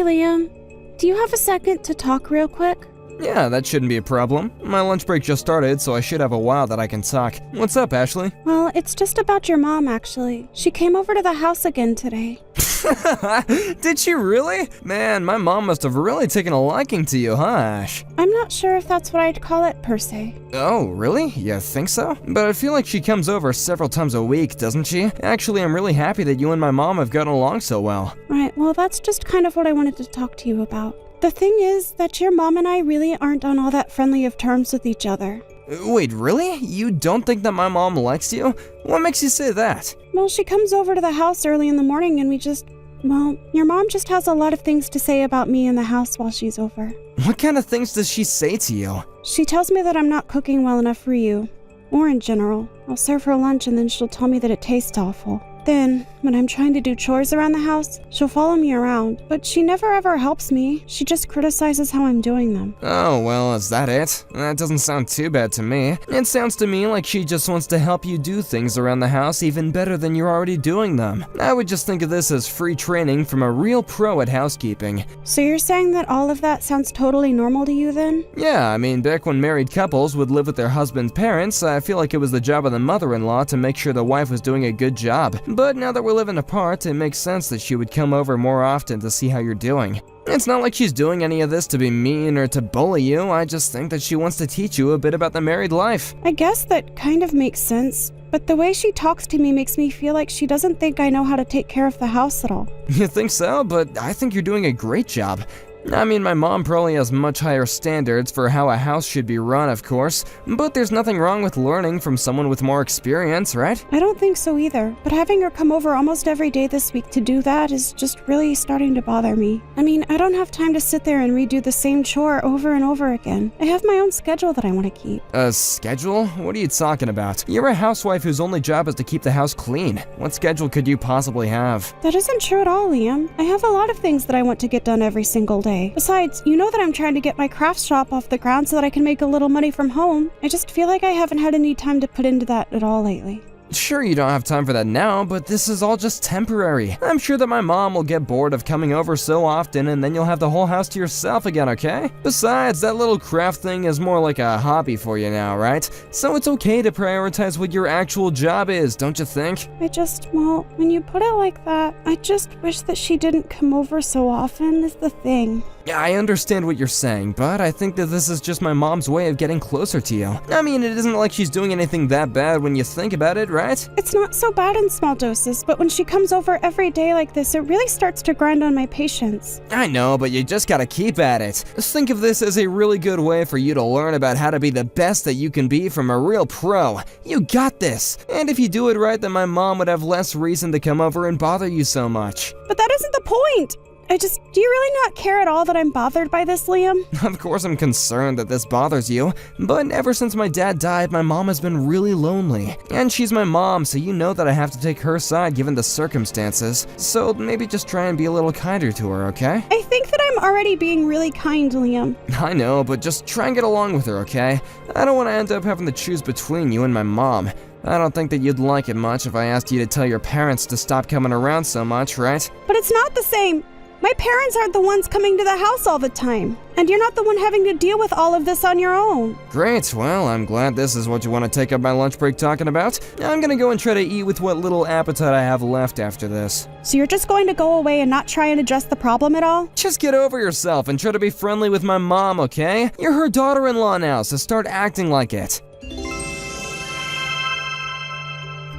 Liam. Do you have a second to talk real quick? Yeah, that shouldn't be a problem. My lunch break just started, so I should have a while that I can talk. What's up, Ashley? Well, it's just about your mom, actually. She came over to the house again today. Did she really? Man, my mom must have really taken a liking to you, huh, Ash? I'm not sure if that's what I'd call it, per se. Oh, really? You think so? But I feel like she comes over several times a week, doesn't she? Actually, I'm really happy that you and my mom have gotten along so well. Right, well, that's just kind of what I wanted to talk to you about. The thing is that your mom and I really aren't on all that friendly of terms with each other. Wait, really? You don't think that my mom likes you? What makes you say that? Well, she comes over to the house early in the morning and your mom just has a lot of things to say about me in the house while she's over. What kind of things does she say to you? She tells me that I'm not cooking well enough for you, or in general. I'll serve her lunch and then she'll tell me that it tastes awful. Then, when I'm trying to do chores around the house, she'll follow me around, but she never ever helps me. She just criticizes how I'm doing them. Oh, well, is that it? That doesn't sound too bad to me. It sounds to me like she just wants to help you do things around the house even better than you're already doing them. I would just think of this as free training from a real pro at housekeeping. So you're saying that all of that sounds totally normal to you then? Yeah, I mean, back when married couples would live with their husband's parents, I feel like it was the job of the mother-in-law to make sure the wife was doing a good job. But now that we're living apart, it makes sense that she would come over more often to see how you're doing. It's not like she's doing any of this to be mean or to bully you. I just think that she wants to teach you a bit about the married life. I guess that kind of makes sense, but the way she talks to me makes me feel like she doesn't think I know how to take care of the house at all. You think so? But I think you're doing a great job. I mean, my mom probably has much higher standards for how a house should be run, of course, but there's nothing wrong with learning from someone with more experience, right? I don't think so either, but having her come over almost every day this week to do that is just really starting to bother me. I mean, I don't have time to sit there and redo the same chore over and over again. I have my own schedule that I want to keep. A schedule? What are you talking about? You're a housewife whose only job is to keep the house clean. What schedule could you possibly have? That isn't true at all, Liam. I have a lot of things that I want to get done every single day. Besides, you know that I'm trying to get my craft shop off the ground so that I can make a little money from home. I just feel like I haven't had any time to put into that at all lately. Sure, you don't have time for that now, but this is all just temporary. I'm sure that my mom will get bored of coming over so often, and then you'll have the whole house to yourself again, okay? Besides, that little craft thing is more like a hobby for you now, right? So it's okay to prioritize what your actual job is, don't you think? When you put it like that, I just wish that she didn't come over so often is the thing. Yeah, I understand what you're saying, but I think that this is just my mom's way of getting closer to you. I mean, it isn't like she's doing anything that bad when you think about it, right? It's not so bad in small doses, but when she comes over every day like this, it really starts to grind on my patience. I know, but you just gotta keep at it. Think of this as a really good way for you to learn about how to be the best that you can be from a real pro. You got this! And if you do it right, then my mom would have less reason to come over and bother you so much. But that isn't the point! Do you really not care at all that I'm bothered by this, Liam? Of course I'm concerned that this bothers you, but ever since my dad died, my mom has been really lonely. And she's my mom, so you know that I have to take her side given the circumstances. So maybe just try and be a little kinder to her, okay? I think that I'm already being really kind, Liam. I know, but just try and get along with her, okay? I don't want to end up having to choose between you and my mom. I don't think that you'd like it much if I asked you to tell your parents to stop coming around so much, right? But it's not the same. My parents aren't the ones coming to the house all the time, and you're not the one having to deal with all of this on your own. Great, well, I'm glad this is what you want to take up my lunch break talking about. I'm gonna go and try to eat with what little appetite I have left after this. So you're just going to go away and not try and address the problem at all? Just get over yourself and try to be friendly with my mom, okay? You're her daughter-in-law now, so start acting like it.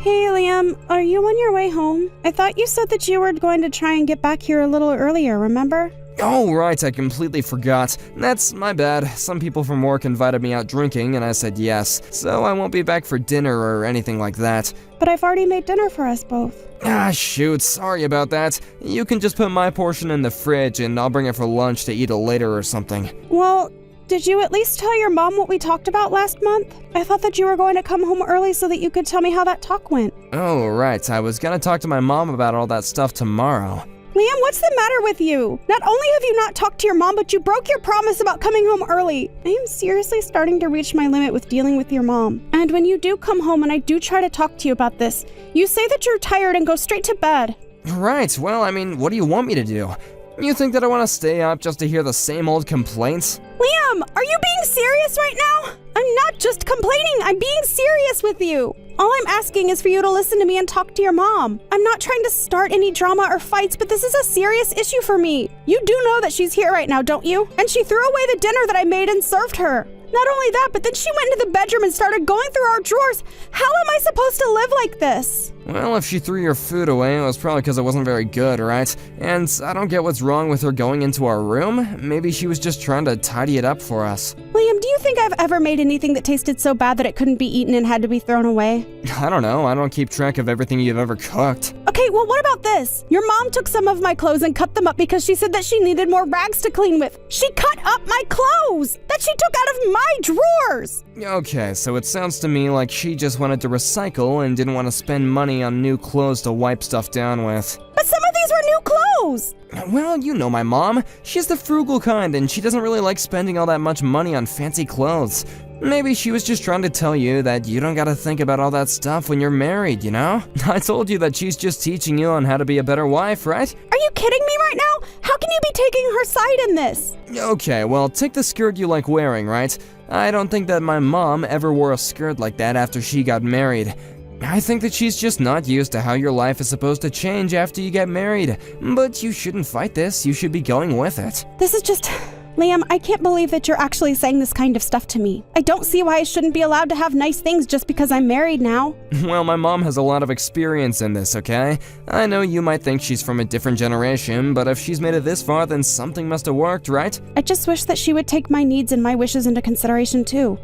Hey, Liam, are you on your way home? I thought you said that you were going to try and get back here a little earlier, remember? Oh, right, I completely forgot. That's my bad. Some people from work invited me out drinking, and I said yes, so I won't be back for dinner or anything like that. But I've already made dinner for us both. Ah, shoot, sorry about that. You can just put my portion in the fridge, and I'll bring it for lunch to eat it later or something. Well, did you at least tell your mom what we talked about last month? I thought that you were going to come home early so that you could tell me how that talk went. Oh, right. I was gonna talk to my mom about all that stuff tomorrow. Liam, what's the matter with you? Not only have you not talked to your mom, but you broke your promise about coming home early. I am seriously starting to reach my limit with dealing with your mom. And when you do come home and I do try to talk to you about this, you say that you're tired and go straight to bed. Right, well, I mean, what do you want me to do? You think that I want to stay up just to hear the same old complaints? Liam, are you being serious right now? I'm not just complaining, I'm being serious with you. All I'm asking is for you to listen to me and talk to your mom. I'm not trying to start any drama or fights, but this is a serious issue for me. You do know that she's here right now, don't you? And she threw away the dinner that I made and served her. Not only that, but then she went into the bedroom and started going through our drawers. How am I supposed to live like this? Well, if she threw your food away, it was probably because it wasn't very good, right? And I don't get what's wrong with her going into our room. Maybe she was just trying to tidy it up for us. Liam, do you think I've ever made anything that tasted so bad that it couldn't be eaten and had to be thrown away? I don't know. I don't keep track of everything you've ever cooked. Okay, well, what about this? Your mom took some of my clothes and cut them up because she said that she needed more rags to clean with. She cut up my clothes that she took out of my drawers. Okay, so it sounds to me like she just wanted to recycle and didn't want to spend money on new clothes to wipe stuff down with. But some of these were new clothes. Well, you know my mom. She's the frugal kind, and she doesn't really like spending all that much money on fancy clothes. Maybe she was just trying to tell you that you don't gotta think about all that stuff when you're married, you know? I told you that she's just teaching you on how to be a better wife, right? Are you kidding me right now? How can you be taking her side in this? Okay, well, take the skirt you like wearing, right? I don't think that my mom ever wore a skirt like that after she got married. I think that she's just not used to how your life is supposed to change after you get married. But you shouldn't fight this, you should be going with it. This is just... Liam, I can't believe that you're actually saying this kind of stuff to me. I don't see why I shouldn't be allowed to have nice things just because I'm married now. Well, my mom has a lot of experience in this, okay? I know you might think she's from a different generation, but if she's made it this far, then something must have worked, right? I just wish that she would take my needs and my wishes into consideration too.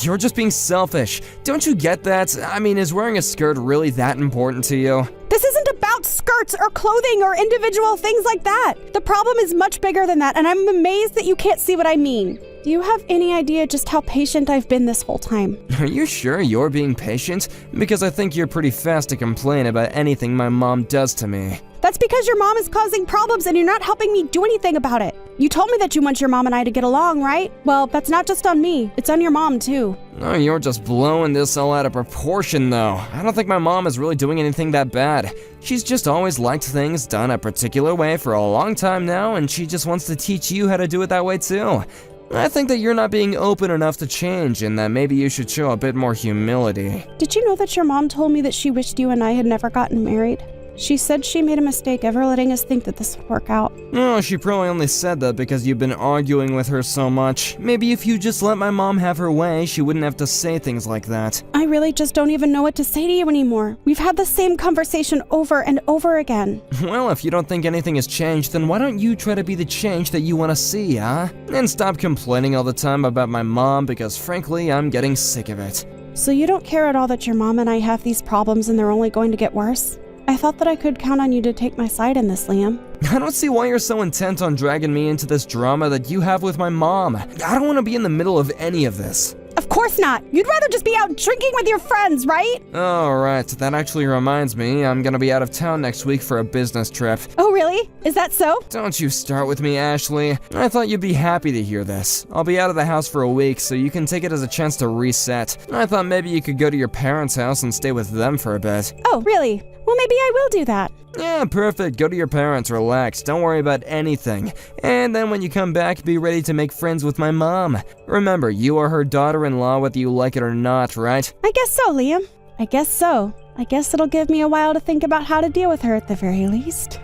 You're just being selfish. Don't you get that? I mean, is wearing a skirt really that important to you? This isn't about skirts or clothing or individual things like that. The problem is much bigger than that, and I'm amazed that you can't see what I mean. Do you have any idea just how patient I've been this whole time? Are you sure you're being patient? Because I think you're pretty fast to complain about anything my mom does to me. That's because your mom is causing problems and you're not helping me do anything about it. You told me that you want your mom and I to get along, right? Well, that's not just on me. It's on your mom, too. Oh, you're just blowing this all out of proportion, though. I don't think my mom is really doing anything that bad. She's just always liked things done a particular way for a long time now, and she just wants to teach you how to do it that way, too. I think that you're not being open enough to change, and that maybe you should show a bit more humility. Did you know that your mom told me that she wished you and I had never gotten married? She said she made a mistake ever letting us think that this would work out. Oh, she probably only said that because you've been arguing with her so much. Maybe if you just let my mom have her way, she wouldn't have to say things like that. I really just don't even know what to say to you anymore. We've had the same conversation over and over again. Well, if you don't think anything has changed, then why don't you try to be the change that you want to see, huh? And stop complaining all the time about my mom, because frankly, I'm getting sick of it. So you don't care at all that your mom and I have these problems and they're only going to get worse? I thought that I could count on you to take my side in this, Liam. I don't see why you're so intent on dragging me into this drama that you have with my mom. I don't want to be in the middle of any of this. Of course not. You'd rather just be out drinking with your friends, right? Alright, that actually reminds me, I'm gonna be out of town next week for a business trip. Oh, really? Is that so? Don't you start with me, Ashley. I thought you'd be happy to hear this. I'll be out of the house for a week, so you can take it as a chance to reset. I thought maybe you could go to your parents' house and stay with them for a bit. Oh, really? Well, maybe I will do that. Yeah, perfect. Go to your parents, relax, don't worry about anything. And then when you come back, be ready to make friends with my mom. Remember, you are her daughter-in-law whether you like it or not, right? I guess so, Liam. I guess so. I guess it'll give me a while to think about how to deal with her at the very least.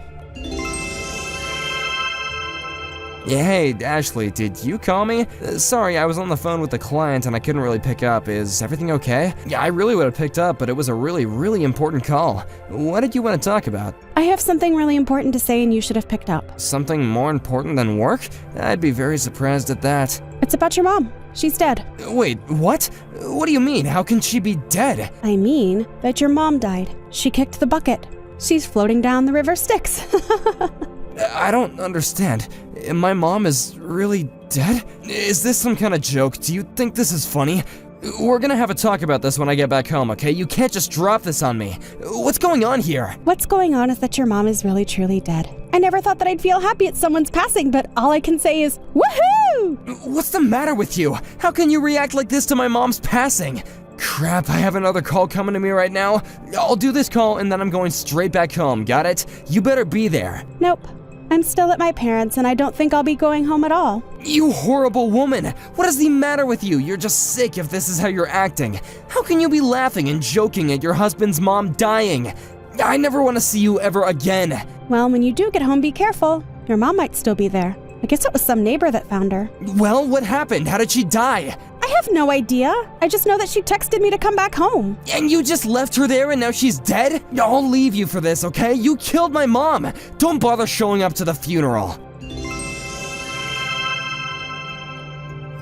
Yeah, hey, Ashley, did you call me? Sorry, I was on the phone with the client and I couldn't really pick up. Is everything okay? Yeah, I really would have picked up, but it was a really important call. What did you want to talk about? I have something really important to say and you should have picked up. Something more important than work? I'd be very surprised at that. It's about your mom. She's dead. Wait, what? What do you mean? How can she be dead? I mean that your mom died. She kicked the bucket. She's floating down the river Styx. I don't understand. My mom is really dead? Is this some kind of joke? Do you think this is funny? We're gonna have a talk about this when I get back home, okay? You can't just drop this on me. What's going on here? What's going on is that your mom is really truly dead. I never thought that I'd feel happy at someone's passing, but all I can say is, woohoo! What's the matter with you? How can you react like this to my mom's passing? Crap, I have another call coming to me right now. I'll do this call and then I'm going straight back home, got it? You better be there. Nope. I'm still at my parents' and I don't think I'll be going home at all. You horrible woman! What is the matter with you? You're just sick if this is how you're acting. How can you be laughing and joking at your husband's mom dying? I never want to see you ever again. Well, when you do get home, be careful. Your mom might still be there. I guess it was some neighbor that found her. Well, what happened? How did she die? I have no idea. I just know that she texted me to come back home. And you just left her there and now she's dead? I'll leave you for this, okay? You killed my mom. Don't bother showing up to the funeral.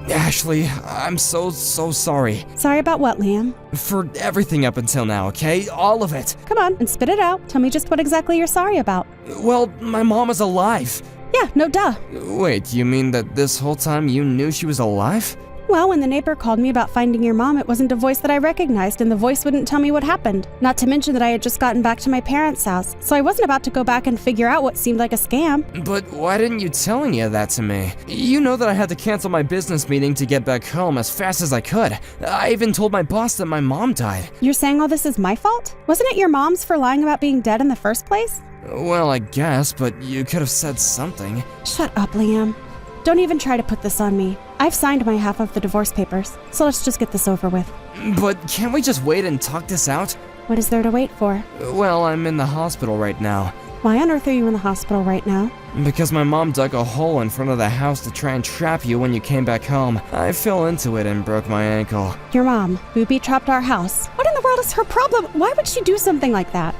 Ashley, I'm so sorry. Sorry about what, Liam? For everything up until now, okay? All of it. Come on and spit it out. Tell me just what exactly you're sorry about. Well, my mom is alive. Yeah, no duh. Wait, you mean that this whole time you knew she was alive? Well, when the neighbor called me about finding your mom, it wasn't a voice that I recognized, and the voice wouldn't tell me what happened. Not to mention that I had just gotten back to my parents' house, so I wasn't about to go back and figure out what seemed like a scam. But why didn't you tell any of that to me? You know that I had to cancel my business meeting to get back home as fast as I could. I even told my boss that my mom died. You're saying all this is my fault? Wasn't it your mom's for lying about being dead in the first place? Well, I guess, but you could have said something. Shut up, Liam. Don't even try to put this on me. I've signed my half of the divorce papers, so let's just get this over with. But can't we just wait and talk this out? What is there to wait for? Well, I'm in the hospital right now. Why on earth are you in the hospital right now? Because my mom dug a hole in front of the house to try and trap you when you came back home. I fell into it and broke my ankle. Your mom, booby-trapped our house. What in the world is her problem? Why would she do something like that?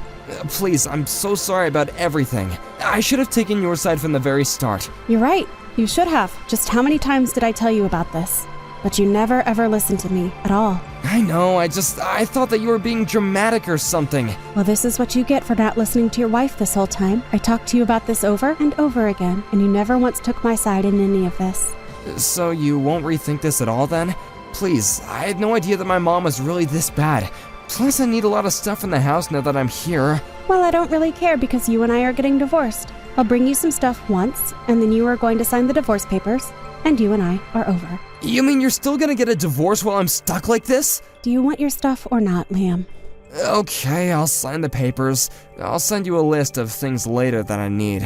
Please, I'm so sorry about everything. I should have taken your side from the very start. You're right. You should have. Just how many times did I tell you about this? But you never ever listened to me at all. I know, I thought that you were being dramatic or something. Well, this is what you get for not listening to your wife this whole time. I talked to you about this over and over again, and you never once took my side in any of this. So you won't rethink this at all then? Please, I had no idea that my mom was really this bad. Plus, I need a lot of stuff in the house now that I'm here. Well, I don't really care because you and I are getting divorced. I'll bring you some stuff once, and then you are going to sign the divorce papers, and you and I are over. You mean you're still gonna get a divorce while I'm stuck like this? Do you want your stuff or not, Liam? Okay, I'll sign the papers. I'll send you a list of things later that I need.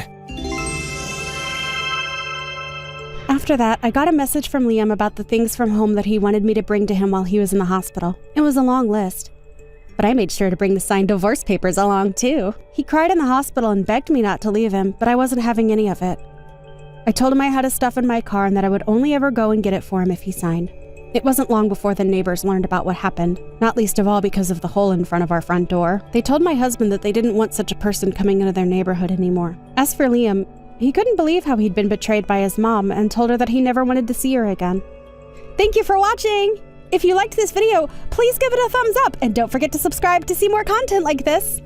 After that, I got a message from Liam about the things from home that he wanted me to bring to him while he was in the hospital. It was a long list. But I made sure to bring the signed divorce papers along, too. He cried in the hospital and begged me not to leave him, but I wasn't having any of it. I told him I had his stuff in my car and that I would only ever go and get it for him if he signed. It wasn't long before the neighbors learned about what happened, not least of all because of the hole in front of our front door. They told my husband that they didn't want such a person coming into their neighborhood anymore. As for Liam, he couldn't believe how he'd been betrayed by his mom and told her that he never wanted to see her again. Thank you for watching! If you liked this video, please give it a thumbs up and don't forget to subscribe to see more content like this.